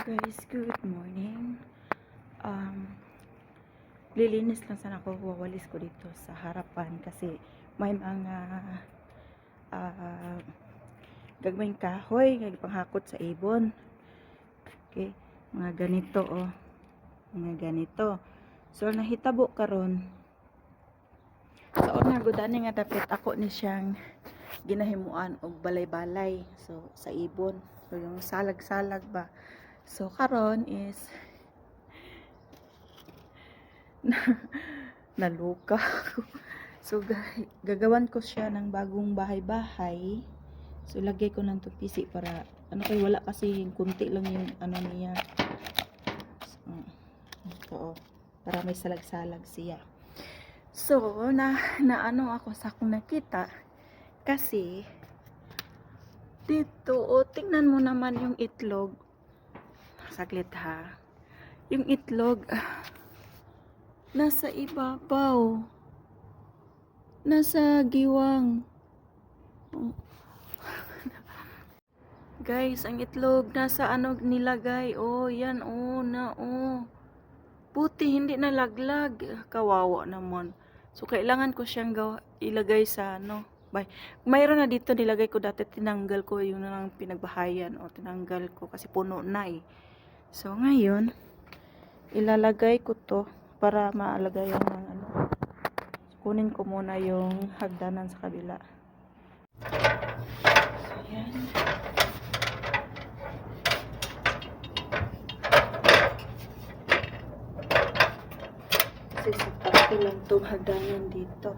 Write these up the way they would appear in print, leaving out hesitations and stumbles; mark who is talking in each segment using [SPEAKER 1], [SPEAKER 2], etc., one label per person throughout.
[SPEAKER 1] Guys, good morning. Lilinis lang sana ako, wawalis ko dito sa harapan kasi may mga gagawing kahoy, panghakot sa ibon. Okay, mga ganito oh. Mga ganito. So nahitabo karon. So una gudani nga dapat ako ni siyang ginahimuan og balay-balay. So sa ibon, so yung salag-salag ba. So karon is naluka ako. So gagawan ko siya ng bagong bahay-bahay. So lagay ko ng tupisi para ano kay wala kasi kunti lang yung ano niya. So, para may salag-salag siya. So na ano ako sa akong nakita kasi dito tingnan mo naman yung itlog. Saglit ha. Yung itlog nasa ibabaw. Nasa giwang. Oh. Guys, ang itlog nasa ano nilagay. Oh, yan oh, na oh. Puti hindi nalaglag. Kawawa naman. So kailangan ko siyang ilagay sa ano. Mayroon na dito nilagay ko dati, tinanggal ko yung nang pinagbahayan o tinanggal ko kasi puno na eh. So ngayon ilalagay ko to para maalagay yung ano. Kunin ko muna yung hagdanan sa kabila. So yan. Kasi sakto lang itong hagdanan dito.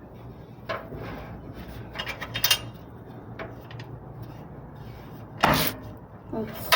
[SPEAKER 1] Oops.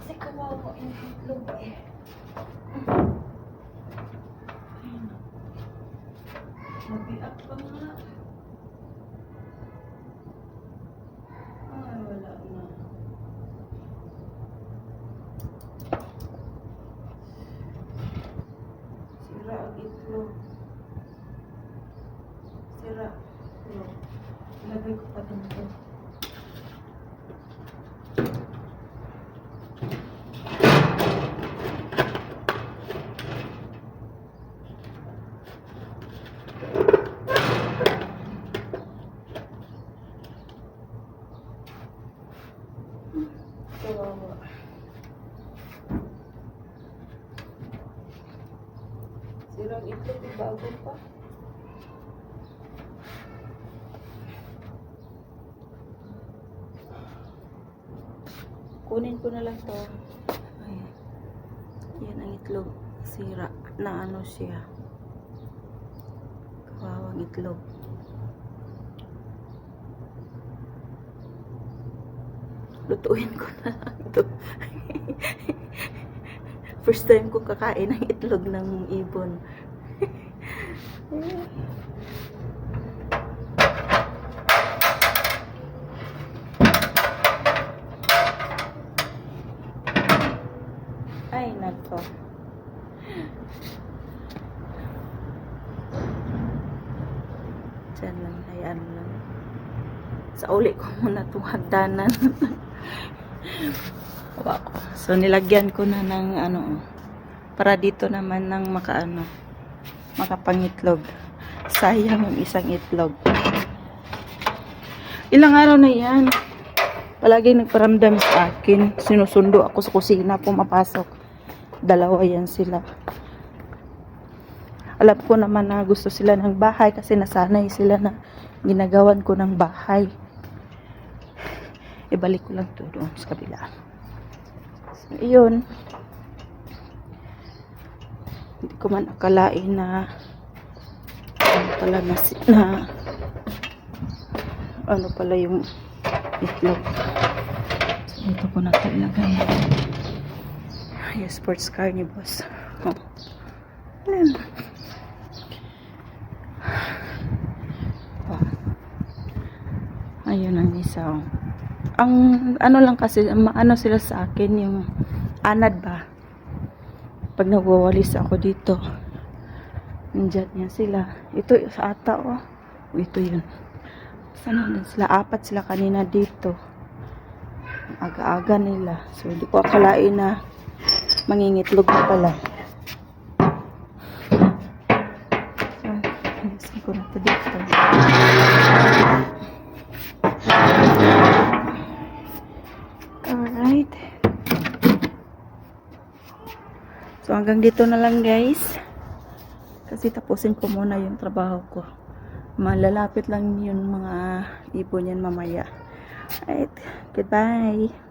[SPEAKER 1] Kasi kawawa yung itlog eh. Ayun. Nabiak pa nga. Ay, wala na. Sira ang itlog. Sira. Ilagay ko pa din ito. Kawawa. Sirang itlog, bago pa. Kunin ko na lang to. Ayan. Yan ang itlog. Sira na ano siya. Kawawang itlog. Lutuin ko na lang ito. First time ko kakain ng itlog ng ibon. Ay, nako. Diyan lang, hayaan lang. Sa uli ko muna itong hagdanan. Wow. So nilagyan ko na ng ano para dito naman ng makapangitlog. Sayang yung isang itlog. Ilang araw na yan. Palagi nagparamdam sa akin. Sinusundo ako sa kusina, pumapasok. Dalawa yan sila. Alam ko naman na gusto sila ng bahay kasi nasanay sila na ginagawan ko ng bahay. Ibalik ko lang to doon sa kabila. So, yun. Hindi ko man akalain na ano pala yung itlog. So, Dito ko na ito ilagay. Yung sports car ni boss. Oh. Ayan. Oh. Ayun ang isa. Oh. Ang ano lang kasi, ano sila sa akin, yung anad ba? Pag nagwawalis ako dito, nandiyan niya sila. Ito sa ata, oh. Ito yun. Sana din sila? Apat sila kanina dito. Aga-aga nila. So, hindi ko akalain na mangingitlog na pala. So, ayusin ko na ito dito. Alright. So, hanggang dito na lang guys. Kasi tapusin ko muna yung trabaho ko. Malalapit lang yung mga ibon yan mamaya. Alright. Goodbye.